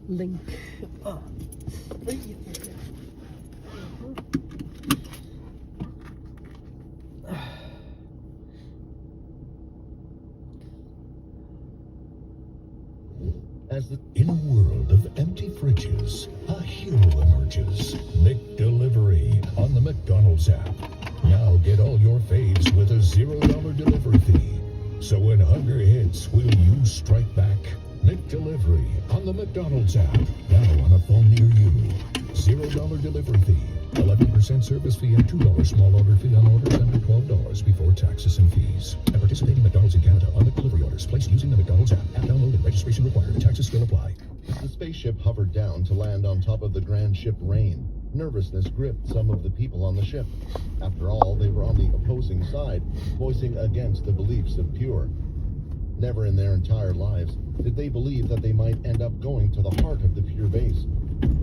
Link. In a world of empty fridges, a hero emerges. McDelivery on the McDonald's app. Now get all your faves with a $0 delivery fee. So when hunger hits, will you strike back? McDelivery on the McDonald's app. Now on a phone near you. $0 delivery fee. 11% service fee and $2 small order fee on orders under $12 before taxes and fees. At participating McDonald's in Canada on McDelivery orders placed using the McDonald's app. App download and registration required. Taxes still apply. The spaceship hovered down to land on top of the grand ship Rain. Nervousness gripped some of the people on the ship. After all, they were on the opposing side, voicing against the beliefs of Pure. Never in their entire lives did they believe that they might end up going to the heart of the Pure base.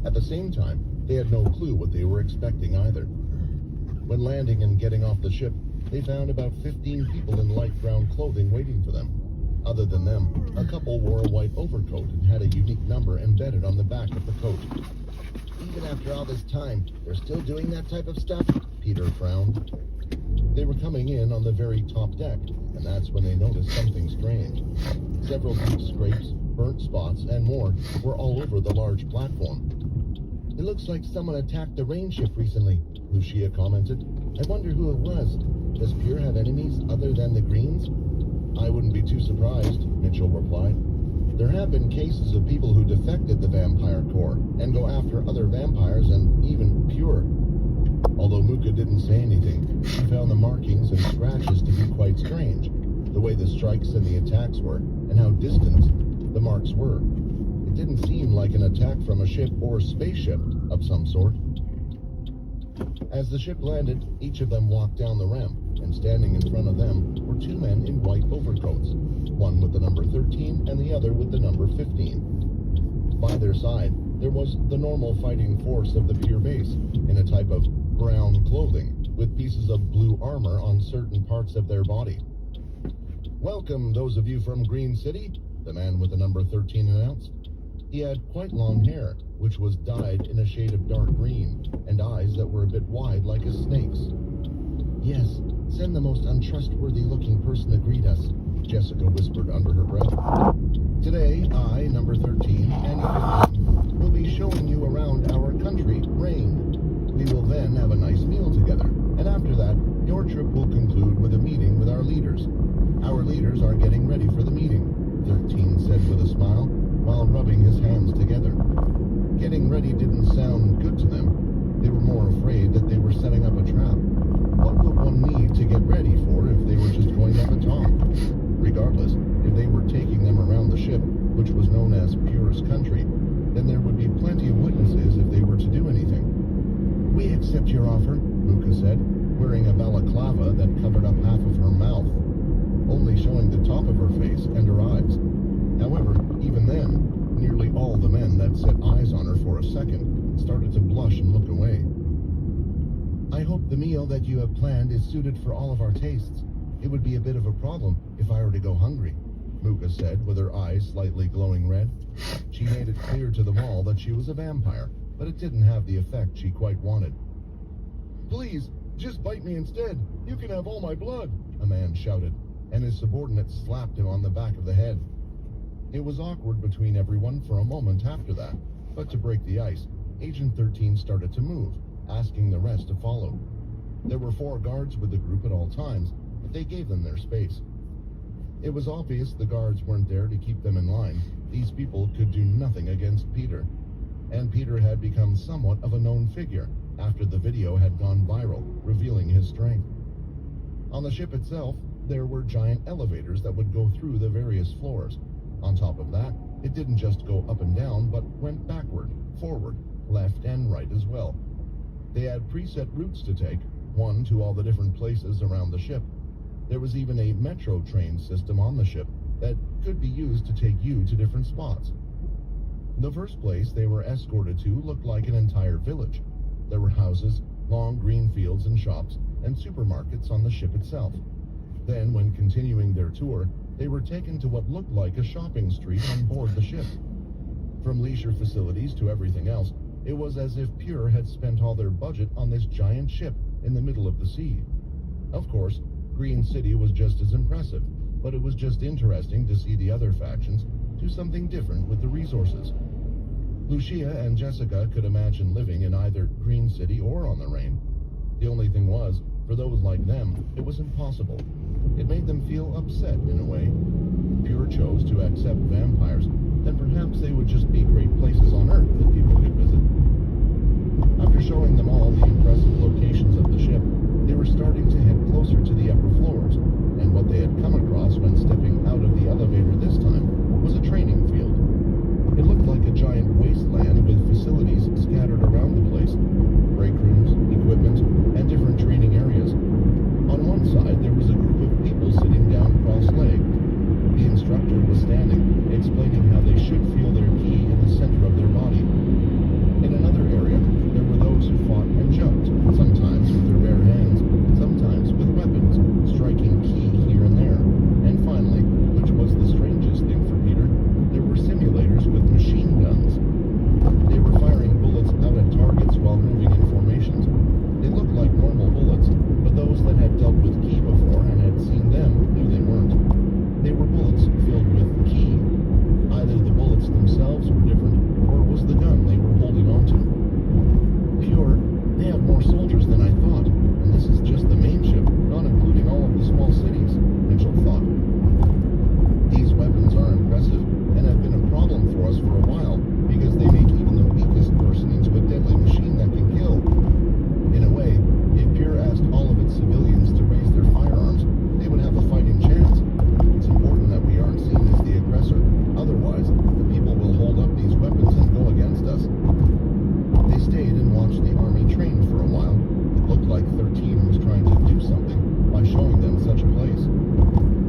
At the same time, they had no clue what they were expecting either. When landing and getting off the ship, they found about 15 people in light brown clothing waiting for them. Other than them, a couple wore a white overcoat and had a unique number embedded on the back of the coat. Even after all this time, they're still doing that type of stuff? Peter frowned. They were coming in on the very top deck, and that's when they noticed something strange. Several deep scrapes, burnt spots, and more were all over the large platform. It looks like someone attacked the Rain ship recently, Lucia commented. I wonder who it was. Does Pure have enemies other than the Greens? I wouldn't be too surprised, Mitchell replied. There have been cases of people who defected the Vampire Corps and go after other vampires and even Pure. Although Muka didn't say anything, she found the markings and scratches to be quite strange. The way the strikes and the attacks were, and how distant the marks were. It didn't seem like an attack from a ship or spaceship of some sort. As the ship landed, each of them walked down the ramp, and standing in front of them were two men in white overcoats, one with the number 13 and the other with the number 15. By their side, there was the normal fighting force of the Pure base, in a type of brown clothing, with pieces of blue armor on certain parts of their body. Welcome, those of you from Green City, the man with the number 13 announced. He had quite long hair, which was dyed in a shade of dark green, and eyes that were a bit wide like a snake's. Yes, send the most untrustworthy-looking person to greet us, Jessica whispered under her breath. Today, I, number 13, and 15, will be showing you around our country, Rain. We will then have a nice meal together, and after that, your trip will conclude with a meeting with our leaders. Our leaders are getting ready for the meeting, 13 said with a smile, while rubbing his hands together. Getting ready didn't sound good to them. They were more afraid that they were setting up a trap. What would one need to get ready for if they were just going up a top? Regardless, if they were taking them around the ship, which was known as Pure's country, then there would be plenty of witnesses if they were to do anything. We accept your offer, Muka said, wearing a balaclava that covered up half of her mouth, only showing the top of her face and her eyes. However, even then, nearly all the men that set eyes on her for a second started to blush and look away. I hope the meal that you have planned is suited for all of our tastes. It would be a bit of a problem if I were to go hungry, Muka said, with her eyes slightly glowing red. She made it clear to them all that she was a vampire, but it didn't have the effect she quite wanted. Please, just bite me instead. You can have all my blood, a man shouted, and his subordinate slapped him on the back of the head. It was awkward between everyone for a moment after that, but to break the ice, Agent 13 started to move, asking the rest to follow. There were 4 guards with the group at all times, but they gave them their space. It was obvious the guards weren't there to keep them in line. These people could do nothing against Peter. And Peter had become somewhat of a known figure after the video had gone viral, revealing his strength. On the ship itself, there were giant elevators that would go through the various floors. On top of that, it didn't just go up and down, but went backward, forward, left, and right as well. They had preset routes to take, one to all the different places around the ship. There was even a metro train system on the ship that could be used to take you to different spots. The first place they were escorted to looked like an entire village. There were houses, long green fields and shops, and supermarkets on the ship itself. Then, when continuing their tour, they were taken to what looked like a shopping street on board the ship. From leisure facilities to everything else, it was as if Pure had spent all their budget on this giant ship in the middle of the sea. Of course, Green City was just as impressive, but it was just interesting to see the other factions do something different with the resources. Lucia and Jessica could imagine living in either Green City or on the Rain. The only thing was, for those like them, it was impossible. It made them feel upset in a way. Pure chose to accept vampires, then perhaps they would just be great places on Earth that people could visit. After showing them all the impressive locations of the ship, they were starting to head closer to the upper floors, and what they had come across when stepping out of the elevator this time was a training field. It looked like a giant wasteland with facilities scattered around the place, break rooms, equipment, and different training areas. On one side, there was a group of people sitting down cross-legged. The instructor was standing, explaining how they should feel their ki in the center of their body. In another area, there were those who fought and jumped, sometimes with their bare hands, sometimes with weapons, striking ki here and there. And finally, which was the strangest thing for Peter, there were simulators with machine guns. They were firing bullets out at targets while moving in formations. They looked like normal bullets, but those that had dealt with ki before and had seen them knew they weren't. They were bullets filled with ki. Either the bullets themselves were different, or it was the gun they were holding onto. Pure, they have more soldiers than I thought, and this is just the main ship, not including all of the small cities, Mitchell thought. These weapons are impressive, and have been a problem for us for a while, because they make even the weakest person into a deadly machine that can kill. In a way, if Pure asked all of its civilians to raise their firearms, they would have a fighting chance. It's important that we aren't seen as the aggressor, otherwise, the people will hold up these weapons and go against us. They stayed and watched the army train for a while. It looked like 13 was trying to do something by showing them such a place.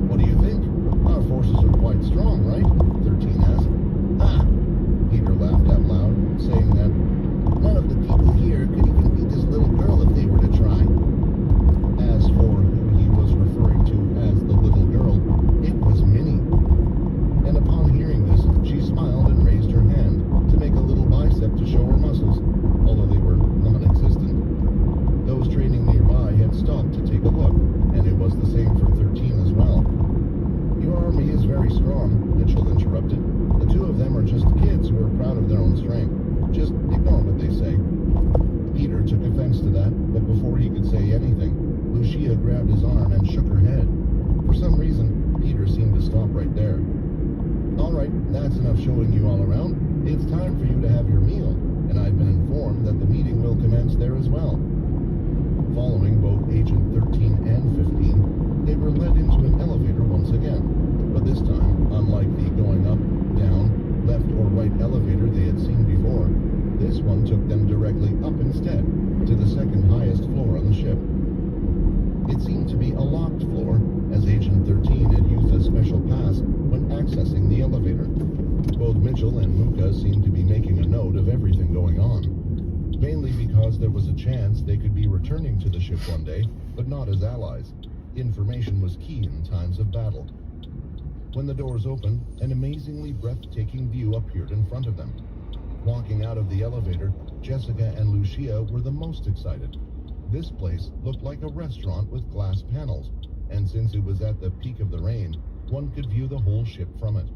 What do you think? Our forces are quite strong, right? 13 asked. Ah! Peter laughed out loud, saying that none of the people here could even beat this little girl if they were to try. As for who he was referring to as the little girl, it was Minnie. And upon hearing this, she smiled and raised her hand to make a little bicep to show her muscles, although they were non-existent. Those training nearby had stopped to take a look, and it was the same for 13 as well. Your army is very strong, Mitchell interrupted. The two of them are just kids who are proud of their own strength. Just ignore what they say. Peter took offense to that, but before he could say anything, Lucia grabbed his arm and shook her head. For some reason, Peter seemed to stop right there. All right, that's enough showing you all around. It's time for you to have your meal, and I've been informed that the meeting will commence there as well. Following both Agent 13 and 15, they were led into an elevator once again. But this time, unlike the going up, down, left or right elevator they had seen before, this one took them directly up instead, to the second highest floor on the ship. It seemed to be a locked floor, as Agent 13 had used a special pass when accessing the elevator. Both Mitchell and Muka seemed to be making a note of everything going on, mainly because there was a chance they could be returning to the ship one day, but not as allies. Information was key in times of battle. When the doors opened, an amazingly breathtaking view appeared in front of them. Walking out of the elevator, Jessica and Lucia were the most excited. This place looked like a restaurant with glass panels, and since it was at the peak of the Rain, one could view the whole ship from it.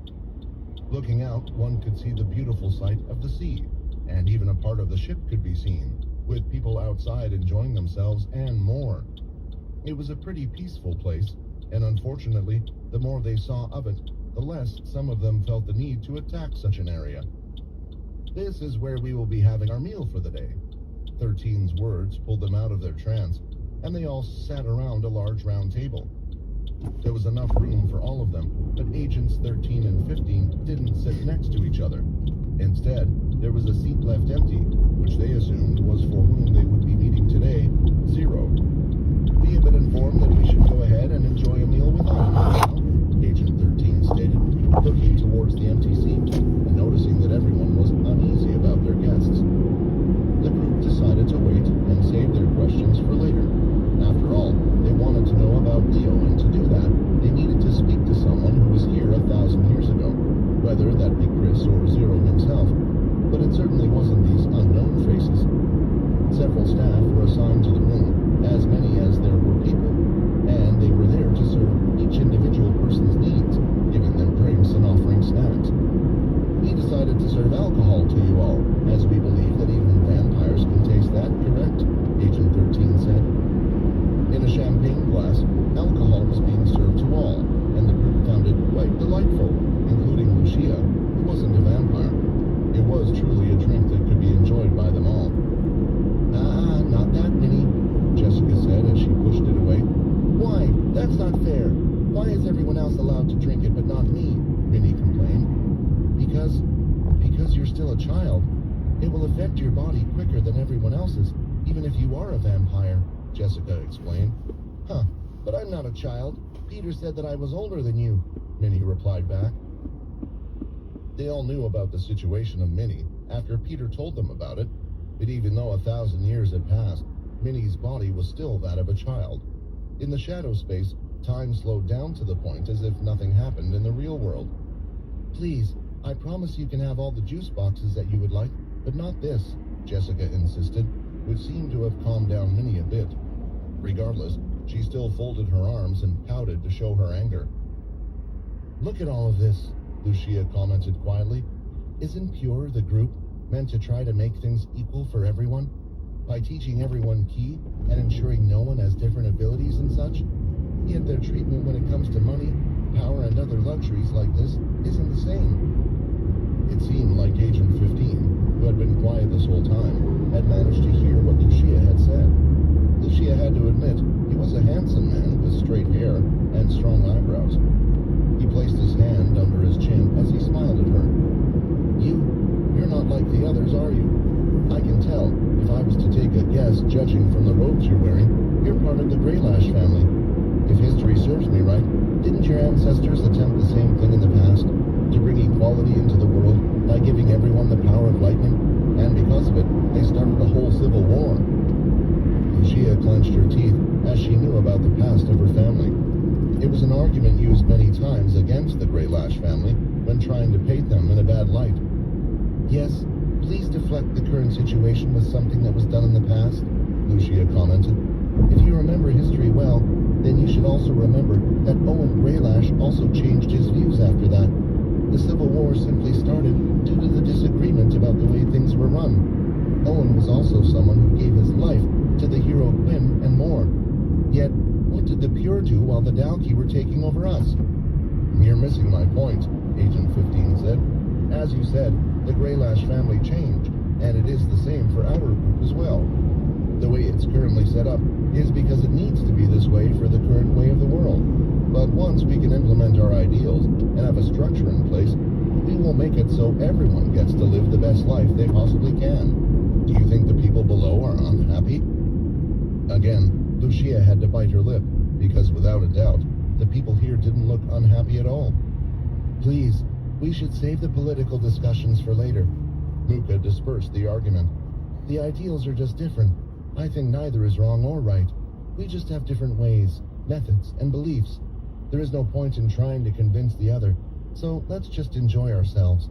Looking out, one could see the beautiful sight of the sea, and even a part of the ship could be seen, with people outside enjoying themselves and more. It was a pretty peaceful place, and unfortunately, the more they saw of it, the less some of them felt the need to attack such an area. This is where we will be having our meal for the day. 13's words pulled them out of their trance, and they all sat around a large round table. There was enough room for all of them, but Agents 13 and 15 didn't sit next to each other. Instead, there was a seat left empty, which they assumed was for whom they would be meeting today, Zero. We have been informed that we should go ahead and enjoy a meal without him now, Agent 13 stated, looking towards the empty seat and noticing that everyone was uneasy about their guests. The group decided to wait and save their questions for later. After all, they wanted to know about Leo, and to do that, they needed to speak to someone who was here 1,000 years ago, whether that be Chris or Zero himself. But it certainly wasn't these unknown faces. Several staff were assigned to the room, as many as there were people, and they were there to serve each individual person's needs, giving them drinks and offering snacks. We decided to serve alcohol to you all, as we believe that even vampires can taste that, correct? Agent 13 said. In a champagne glass, alcohol was being served to all, and the group found it quite delightful, including Lucia, who wasn't a vampire. It was truly a drink that could be enjoyed by them all. Ah, not that, Minnie, Jessica said as she pushed it away. Why? That's not fair. Why is everyone else allowed to drink it but not me? Minnie complained. Because you're still a child. It will affect your body quicker than everyone else's, even if you are a vampire, Jessica explained. Huh, but I'm not a child. Peter said that I was older than you, Minnie replied back. They all knew about the situation of Minnie after Peter told them about it, but even though 1,000 years had passed, Minnie's body was still that of a child. In the shadow space, time slowed down to the point as if nothing happened in the real world. Please, I promise you can have all the juice boxes that you would like, but not this, Jessica insisted, which seemed to have calmed down Minnie a bit. Regardless, she still folded her arms and pouted to show her anger. Look at all of this, Lucia commented quietly. Isn't Pure, the group, meant to try to make things equal for everyone? By teaching everyone key and ensuring no one has different abilities and such? Yet their treatment when it comes to money, power, and other luxuries like this isn't the same. It seemed like Agent 15, who had been quiet this whole time, had managed to hear what Lucia had said. Lucia had to admit he was a handsome man with straight hair and strong eyebrows. He placed his hand under his chin as he smiled at her. You're not like the others, are you? I can tell, if I was to take a guess judging from the robes you're wearing, you're part of the Greylash family. If history serves me right, didn't your ancestors attempt the same thing in the past? To bring equality into the world by giving everyone the power of lightning? And because of it, they started a whole civil war. Lucia clenched her teeth as she knew about the past of her family. It was an argument used many times against the Greylash family when trying to paint them in a bad light. Yes, please deflect the current situation with something that was done in the past, Lucia commented. If you remember history well, then you should also remember that Owen Greylash also changed his views after that. The Civil War simply started due to the disagreement about the way things were run. Owen was also someone who gave his life to the hero Quinn and more. Yet, what did the Pure do while the Dalki were taking over us? You're missing my point, Agent 15 said. As you said, the Greylash family changed, and it is the same for our group as well. The way it's currently set up is because it needs to be this way for the current way of the world. But once we can implement our ideals and have a structure in place, we will make it so everyone gets to live the best life they possibly can. Do you think the people below are unhappy? Again, Lucia had to bite her lip, because without a doubt, the people here didn't look unhappy at all. Please, we should save the political discussions for later. Muka dispersed the argument. The ideals are just different. I think neither is wrong or right. We just have different ways, methods, and beliefs. There is no point in trying to convince the other, so let's just enjoy ourselves.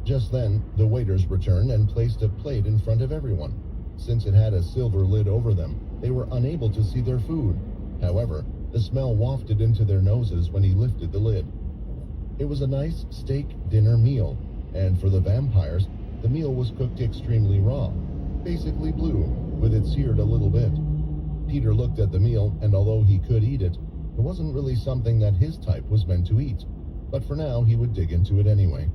Just then, the waiters returned and placed a plate in front of everyone. Since it had a silver lid over them, they were unable to see their food. However, the smell wafted into their noses when he lifted the lid. It was a nice steak dinner meal, and for the vampires, the meal was cooked extremely raw, basically blue, with it seared a little bit. Peter looked at the meal, and although he could eat it, it wasn't really something that his type was meant to eat, but for now he would dig into it anyway.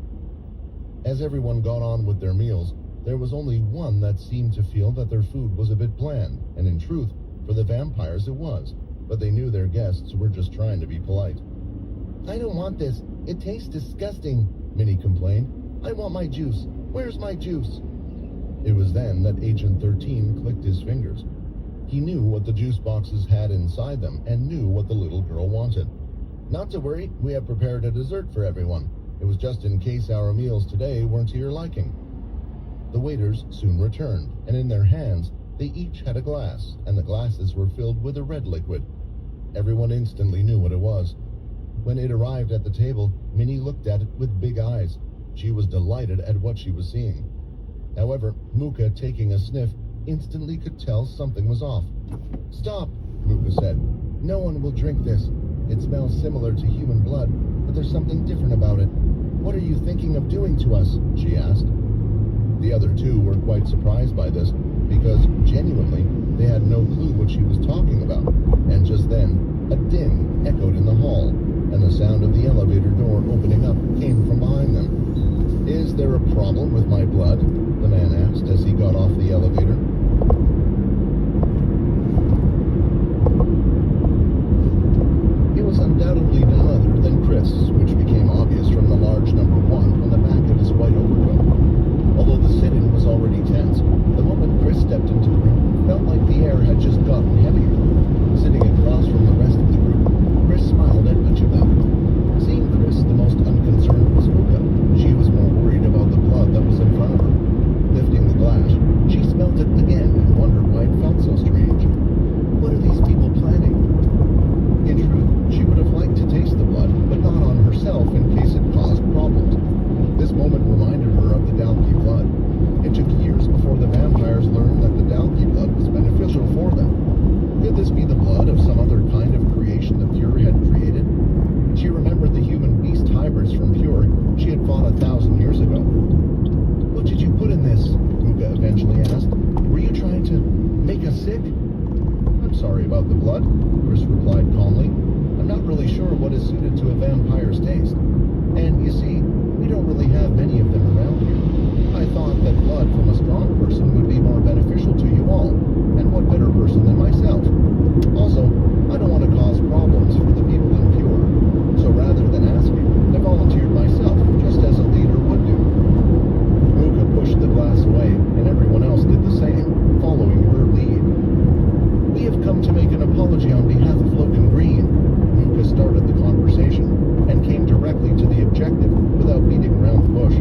As everyone got on with their meals, there was only one that seemed to feel that their food was a bit bland, and in truth, for the vampires it was, but they knew their guests were just trying to be polite. I don't want this. It tastes disgusting, Minnie complained. I want my juice. Where's my juice? It was then that Agent 13 clicked his fingers. He knew what the juice boxes had inside them and knew what the little girl wanted. Not to worry, we have prepared a dessert for everyone. It was just in case our meals today weren't to your liking. The waiters soon returned, and in their hands, they each had a glass, and the glasses were filled with a red liquid. Everyone instantly knew what it was. When it arrived at the table, Minnie looked at it with big eyes. She was delighted at what she was seeing. However, Mooka, taking a sniff, instantly could tell something was off. Stop, Mooka said. No one will drink this. It smells similar to human blood, but there's something different about it. What are you thinking of doing to us? She asked. The other two were quite surprised by this, because, genuinely, they had no clue what she was talking about. And just then, a ding echoed in the hall, and the sound of the elevator door opening up came from behind them. Is there a problem with my blood? The man asked as he got off the elevator. It was undoubtedly none other than Chris, which became obvious from the large number 1 on the back of his white overcoat. Although the sit-in was already tense, the moment Chris stepped into the room, it felt like the air had just gotten heavier. Sitting across from the rest of the group, Chris smiled at each of them. Seeing Chris, the most unconcerned was Mooka. She was more worried about the blood that was in front of her. Lifting the glass, she smelled it again and wondered why it felt so strange. What are these people planning? In truth, she would have liked to taste the blood, but not on herself in case it caused problems. This moment reminded her of the Dalki blood. It took years before the vampires learned that the Dalki blood was beneficial for them. Could this be the blood of some other kind of creation the Pure had created? She remembered the human-beast hybrids from Pure she had fought 1,000 years ago. What did you put in this? Mooka eventually asked. Were you trying to make us sick? I'm sorry about the blood, Chris replied calmly. I'm not really sure what is suited to a vampire's taste. And you see, we don't really have many of them around here. I thought that blood from a strong person would be more beneficial to you all, and what better person than myself? Also, I don't want to cause problems for the people in Pure, so rather than asking, I volunteered myself, just as a leader would do. Mooka pushed the glass away, and everyone else did the same, following her lead. We have come to make an apology on behalf of Logan Green. Mooka started the conversation, and came directly to the objective without beating around the bush.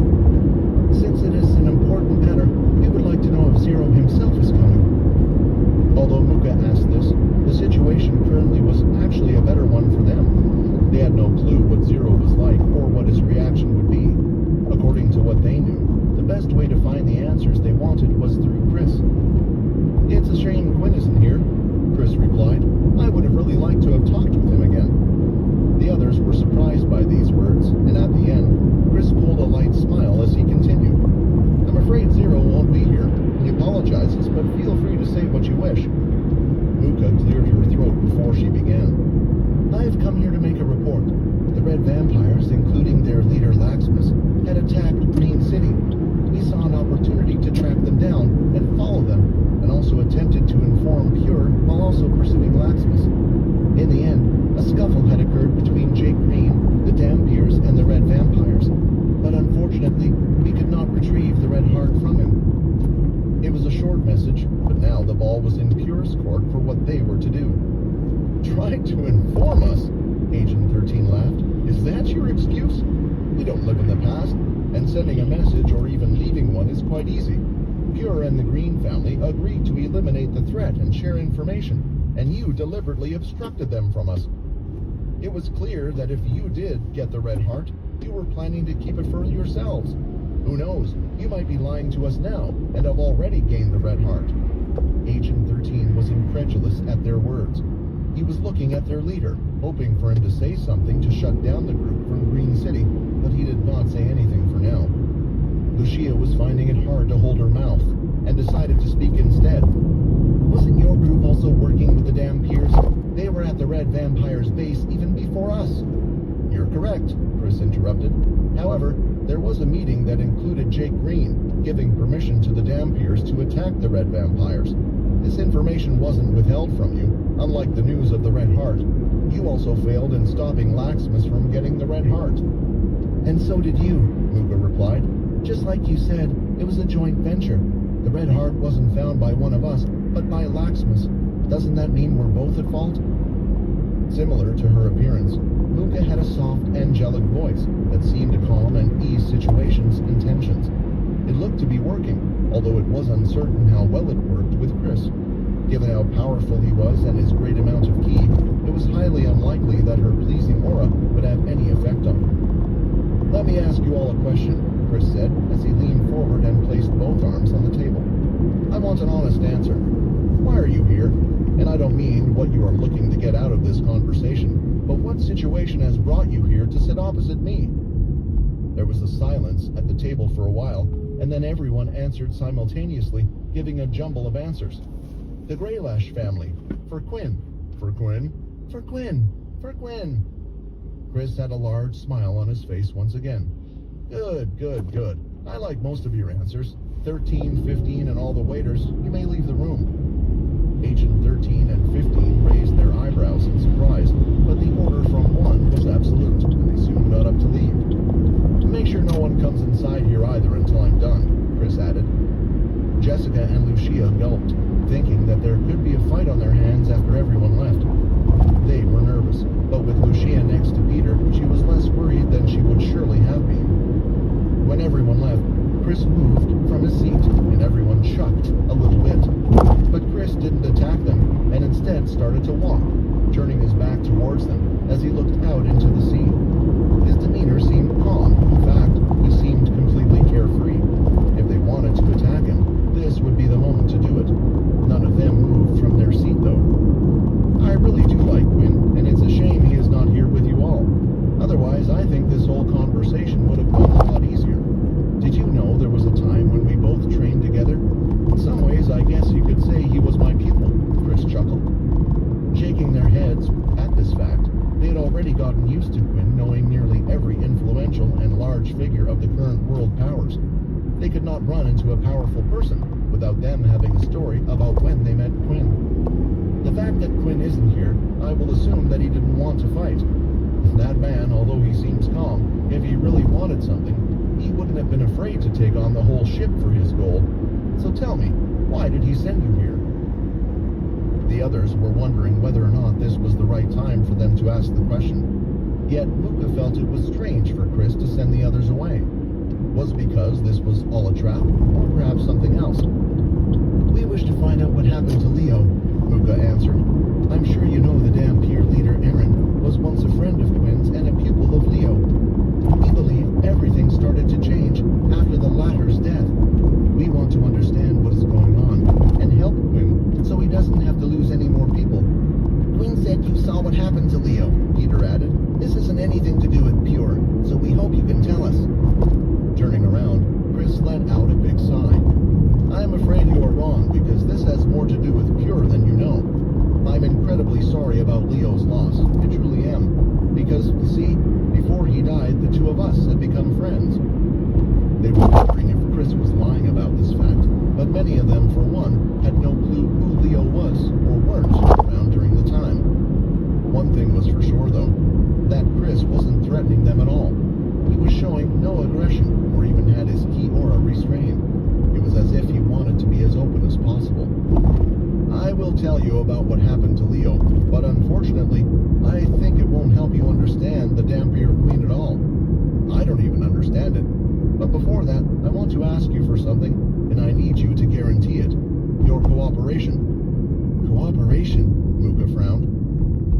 Since it is an important matter, we would like to know if Zero himself is coming. Although Mooka asked this, the situation currently was actually a better one for them. They had no clue what Zero was like or what his reaction would be. According to what they knew, the best way to find the answers they wanted was through Chris. It's a shame Quinn isn't here, Chris replied. I would have really liked to have talked with him again. The others were surprised by these words, and at the end, Chris pulled a light smile as he continued. I'm afraid Zero won't be here. He apologizes, but feel free to say what you wish. Mooka cleared her throat before she began. I have come here to make a report. The Red Vampires, including their leader Laxmus, had attacked Green City. We saw an opportunity to track them down and follow them, and also attempted to inform Pure while also pursuing Laxmus. In the end, a scuffle had occurred between Jake Green, the Dampiers, and the Red Vampires, but unfortunately, we could not retrieve the Red Heart from him. It was a short message, but now the ball was in Pure's court for what they were to do. Trying to inform us? Agent 13 laughed. Is that your excuse? We don't live in the past, and sending a message or even leaving one is quite easy. Pure and the Green family agreed to eliminate the threat and share information, and you deliberately obstructed them from us. It was clear that if you did get the Red Heart, you were planning to keep it for yourselves. Who knows, you might be lying to us now and have already gained the Red Heart. Agent 13 was incredulous at their words. He was looking at their leader, hoping for him to say something to shut down the group from Green City, but he did not say anything for now. Lucia was finding it hard to hold her mouth, and decided to speak instead. Wasn't your group also working with the Dampiers? They were at the Red Vampire's base even before us. You're correct, Chris interrupted. However, there was a meeting that included Jake Green, giving permission to the Dampiers to attack the Red Vampires. This information wasn't withheld from you, unlike the news of the Red Heart. You also failed in stopping Laxmus from getting the Red Heart. And so did you, Mooka replied. Just like you said, it was a joint venture. The red heart wasn't found by one of us, but by Laxmus. Doesn't that mean we're both at fault? Similar to her appearance, Luca had a soft, angelic voice that seemed to calm and ease situations and tensions. It looked to be working, although it was uncertain how well it worked with Chris. Given how powerful he was and his great amount of ki, it was highly unlikely that her pleasing aura would have any effect on him. "Let me ask you all a question," Chris said as he leaned forward and placed both arms on the table. "I want an honest answer. Why are you here? And I don't mean what you are looking to get out of this conversation, but what situation has brought you here to sit opposite me?" There was a silence at the table for a while, and then everyone answered simultaneously, giving a jumble of answers. "The Greylash family. For Quinn. For Quinn. For Quinn. For Quinn." Chris had a large smile on his face once again. Good, good, good. I like most of your answers. 13, 15, and all the waiters. You may leave the room." Agent 13 and 15 raised their eyebrows in surprise, but the order from one was absolute, and they soon got up to leave. "Make sure no one comes inside here either until I'm done," Chris added. Jessica and Lucia gulped, thinking that there could be a fight on their hands after everyone left. They were nervous, but with Lucia next to Peter, she was less worried than she would surely have been. When everyone left, Chris moved from his seat, and everyone shucked a little bit. But Chris didn't attack them, and instead started to walk, turning his back towards them as he looked out into the sea. His demeanor seemed calm. In fact, he seemed completely carefree. If they wanted to attack him, this would be the moment to do it. None of them moved from their seat, though. "I really do like Quinn, and it's a shame he is not here with you all. Otherwise, I think this whole conversation would have gone a lot easier. Did you know there was a time when we both trained together? In some ways, I guess you could say he was my pupil," Chris chuckled. Shaking their heads at this fact, they had already gotten used to Quinn knowing nearly every influential and large figure of the current world powers. They could not run into a powerful person without them having a story about when they met Quinn. The fact that Quinn isn't here, I will assume that he didn't want to fight. That man, although he seems calm, if he really wanted something, he wouldn't have been afraid to take on the whole ship for his goal. So tell me, why did he send you here? The others were wondering whether or not this was the right time for them to ask the question. Yet Luca felt it was strange for Chris to send the others away. Was it because this was all a trap, or perhaps something else? "We wish to find out what happened to Leo," Luca answered. "I'm sure you know the Dampier leader Aaron was once a friend of Quinn's and a pupil of Leo. We believe everything started to change after the latter's death. We want to understand what is going on and help Quinn so he doesn't have to lose any more people." "Quinn said you saw what happened to Leo," Peter added. "This isn't anything to do with Pure, so we hope you can tell us." Turning around, Chris let out a big sigh. "I am afraid you are wrong, because this has more to do with Pure than you know. I'm incredibly sorry about Leo's loss. I truly am. Because, you see, before he died, the two of us had become friends." They were wondering if Chris was lying about this fact, but many of them, for one, had no clue who Leo was or weren't around during the time. One thing was for sure, though, that Chris wasn't threatening them at all. He was showing no aggression, or even had his ki aura restrained. It was as if he wanted to be as open as possible. "I will tell you about what happened to Leo, but unfortunately, I think it won't help you understand the Dampier Queen at all. I don't even understand it. But before that, I want to ask you for something, and I need you to guarantee it. Your cooperation." "Cooperation?" Luca frowned.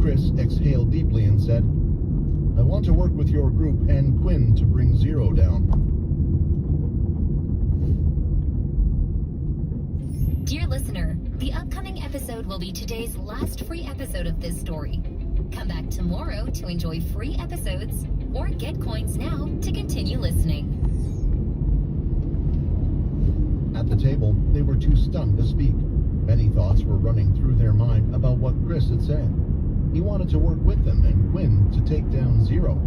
Chris exhaled deeply and said, "I want to work with your group and Quinn to bring Zero down." Dear listener, the upcoming episode will be today's last free episode of this story. Come back tomorrow to enjoy free episodes, or get coins now to continue listening. At the table, they were too stunned to speak. Many thoughts were running through their mind about what Chris had said. He wanted to work with them and Quinn to take down Zero.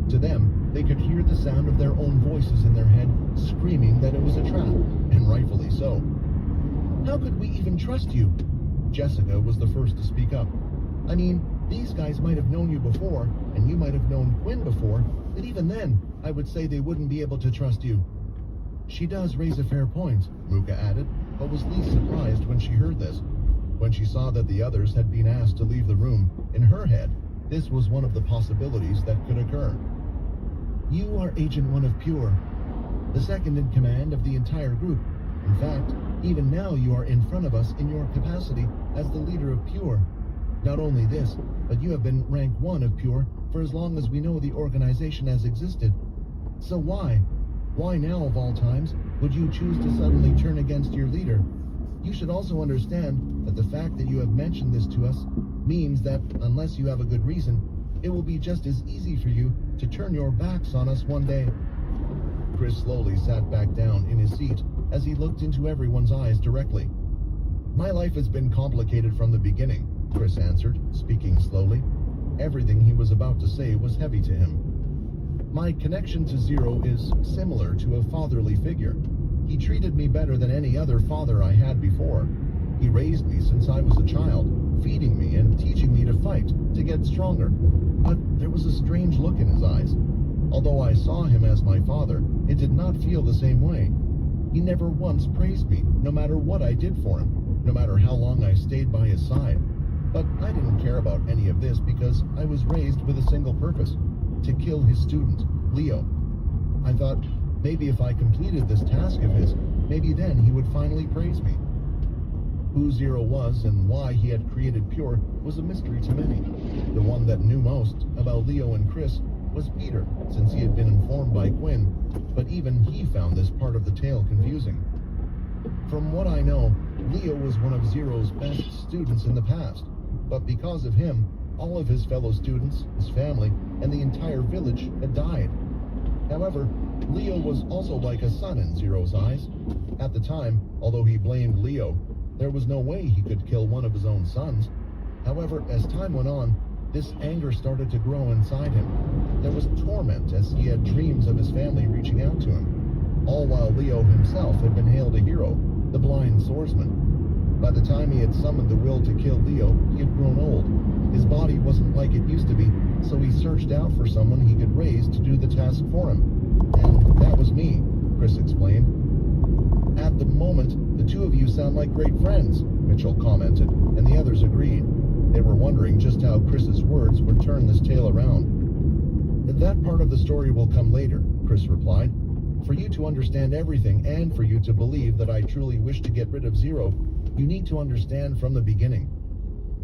To them, they could hear the sound of their own voices in their head screaming that it was a trap, and rightfully so. "How could we even trust you?" Jessica was the first to speak up. "I mean, these guys might have known you before, and you might have known Quinn before, but even then, I would say they wouldn't be able to trust you." She does raise a fair point, Muka added, but was least surprised when she heard this. When she saw that the others had been asked to leave the room, in her head, this was one of the possibilities that could occur. You are Agent 1 of Pure, the second in command of the entire group. In fact, even now you are in front of us in your capacity as the leader of Pure. Not only this, but you have been rank 1 of Pure for as long as we know the organization has existed. So why now of all times, would you choose to suddenly turn against your leader? You should also understand that the fact that you have mentioned this to us means that, unless you have a good reason, it will be just as easy for you to turn your backs on us one day. Chris slowly sat back down in his seat as he looked into everyone's eyes directly. My life has been complicated from the beginning, Chris answered, speaking slowly. Everything he was about to say was heavy to him. My connection to Zero is similar to a fatherly figure. He treated me better than any other father I had before. He raised me since I was a child, feeding me and teaching me to fight, to get stronger. But there was a strange look in his eyes. Although I saw him as my father, it did not feel the same way. He never once praised me, no matter what I did for him, no matter how long I stayed by his side. But I didn't care about any of this because I was raised with a single purpose: to kill his student, Leo. I thought, maybe if I completed this task of his, maybe then he would finally praise me. Who Zero was and why he had created Pure was a mystery to many. The one that knew most about Leo and Chris was Peter, since he had been informed by Quinn, but even he found this part of the tale confusing. From what I know, Leo was one of Zero's best students in the past, but because of him, all of his fellow students, his family, and the entire village had died. However, Leo was also like a son in Zero's eyes. At the time, although he blamed Leo, there was no way he could kill one of his own sons. However, as time went on, this anger started to grow inside him. There was torment as he had dreams of his family reaching out to him, all while Leo himself had been hailed a hero, the blind swordsman. By the time he had summoned the will to kill Leo, he had grown old. His body wasn't like it used to be, so he searched out for someone he could raise to do the task for him. And that was me, Chris explained. At the moment, the two of you sound like great friends, Mitchell commented, and the others agreed. They were wondering just how Chris's words would turn this tale around. That part of the story will come later, Chris replied. For you to understand everything and for you to believe that I truly wish to get rid of Zero, you need to understand from the beginning.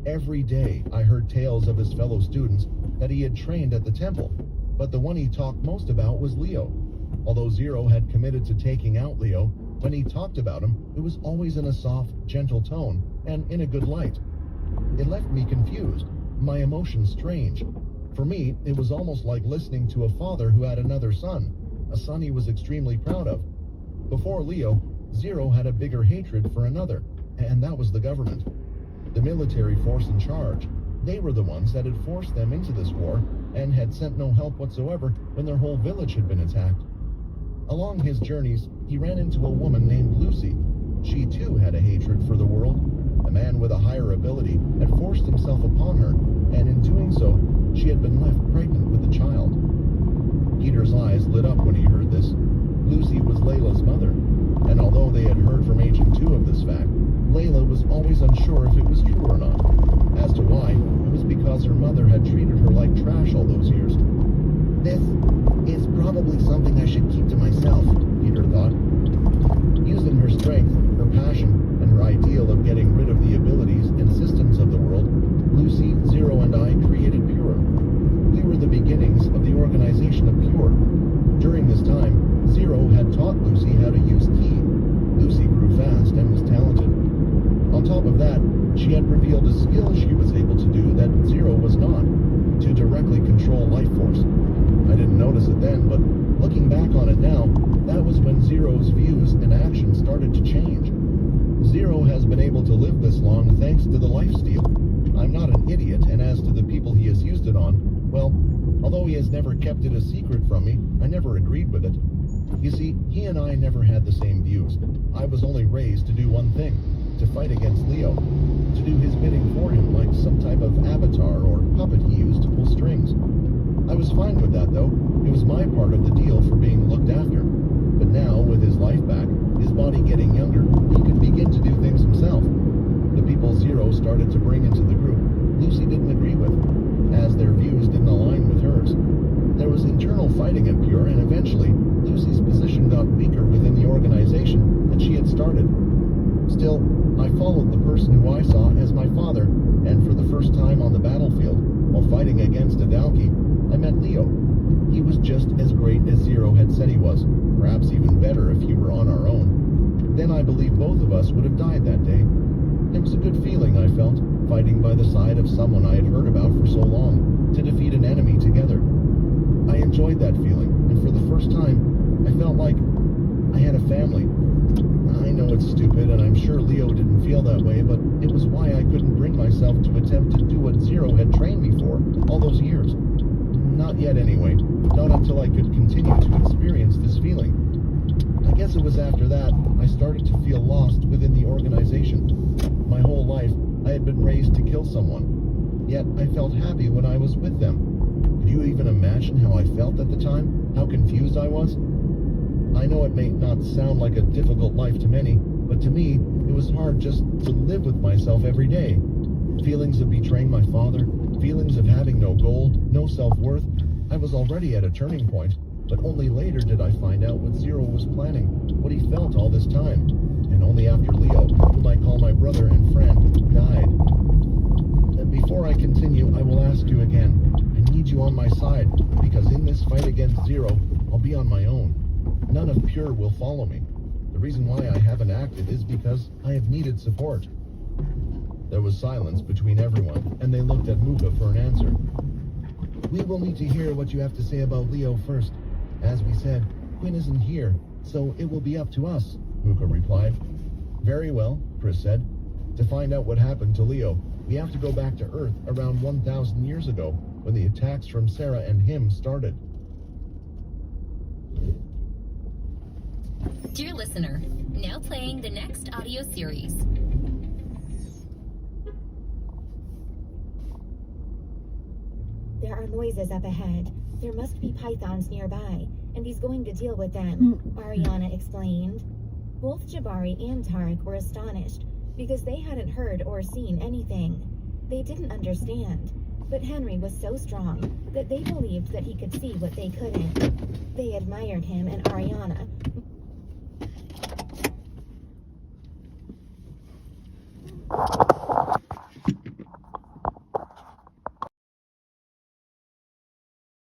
Every day I heard tales of his fellow students that he had trained at the temple, but the one he talked most about was Leo. Although Zero had committed to taking out Leo, when he talked about him, it was always in a soft, gentle tone and in a good light. It left me confused, my emotions strange. For me, it was almost like listening to a father who had another son, a son he was extremely proud of. Before Leo, Zero had a bigger hatred for another, and that was the government. The military force in charge. They were the ones that had forced them into this war and had sent no help whatsoever when their whole village had been attacked. Along his journeys, he ran into a woman named Lucy. She too had a hatred for the world. A man with a higher ability had forced himself upon her, and in doing so, she had been left pregnant with a child. Peter's eyes lit up when he heard this. Lucy was Layla's mother, and although they had heard from Agent 2 of this fact, Layla was always unsure if it was true or not. As to why, it was because her mother had treated her like trash all those years. This is probably something I should keep to myself, Peter thought. Using her strength, her passion, and her ideal of getting rid of the abilities and systems of the world, Lucy, Zero, and I created Pure. We were the beginnings of the organization of Pure. During this time, Zero had taught Lucy how to use Ki. Lucy grew fast and was talented. On top of that, she had revealed a skill she was able to do that Zero was not, to directly control life force. I didn't notice it then, but looking back on it now, that was when Zero's views and actions started to change. Zero has been able to live this long thanks to the life steal. I'm not an idiot, and as to the people he has used it on, well, although he has never kept it a secret from me, I never agreed with it. You see, he and I never had the same views. I was only raised to do one thing, to fight against Leo, to do his bidding for him like some type of avatar or puppet he used to pull strings. I was fine with that, though. It was my part of the deal for being looked after. But now, with his life back, his body getting younger, he could begin to do things himself. The people Zero started to bring into the group, Lucy didn't agree with, as their views didn't align with hers. There was internal fighting at Pure, and eventually, Lucy's position got weaker within the organization that she had started. Still, I followed the person who I saw as my father, and for the first time on the battlefield, while fighting against a Dalki, I met Leo. He was just as great as Zero had said he was, perhaps even better if he were on our own. Then I believe both of us would have died that day. It was a good feeling I felt, fighting by the side of someone I had heard about for so long, to defeat an enemy together. I enjoyed that feeling, and for the first time, I felt like I had a family. I know it's stupid, and I'm sure Leo didn't feel that way, but it was why I couldn't bring myself to attempt to do what Zero had trained me for all those years. Not yet, anyway. Not until I could continue to experience this feeling. I guess it was after that I started to feel lost within the organization. My whole life, I had been raised to kill someone. Yet I felt happy when I was with them. Could you even imagine how I felt at the time? How confused I was? I know it may not sound like a difficult life to many, but to me, it was hard just to live with myself every day. Feelings of betraying my father, feelings of having no goal, no self-worth. I was already at a turning point, but only later did I find out what Zero was planning, what he felt all this time. And only after Leo, whom I call my brother and friend, died. And before I continue, I will ask you again. I need you on my side, because in this fight against Zero, I'll be on my own. None of Pure will follow me. The reason why I haven't acted is because I have needed support. There was silence between everyone, and they looked at Muka for an answer. We will need to hear what you have to say about Leo first. As we said, Quinn isn't here, so it will be up to us, Muka replied. Very well, Chris said. To find out what happened to Leo, we have to go back to Earth around 1,000 years ago, when the attacks from Sarah and him started. Dear listener, now playing the next audio series. There are noises up ahead. There must be pythons nearby, and he's going to deal with them, Ariana explained. Both Jabari and Tarek were astonished, because they hadn't heard or seen anything. They didn't understand, but Henry was so strong that they believed that he could see what they couldn't. They admired him, and Ariana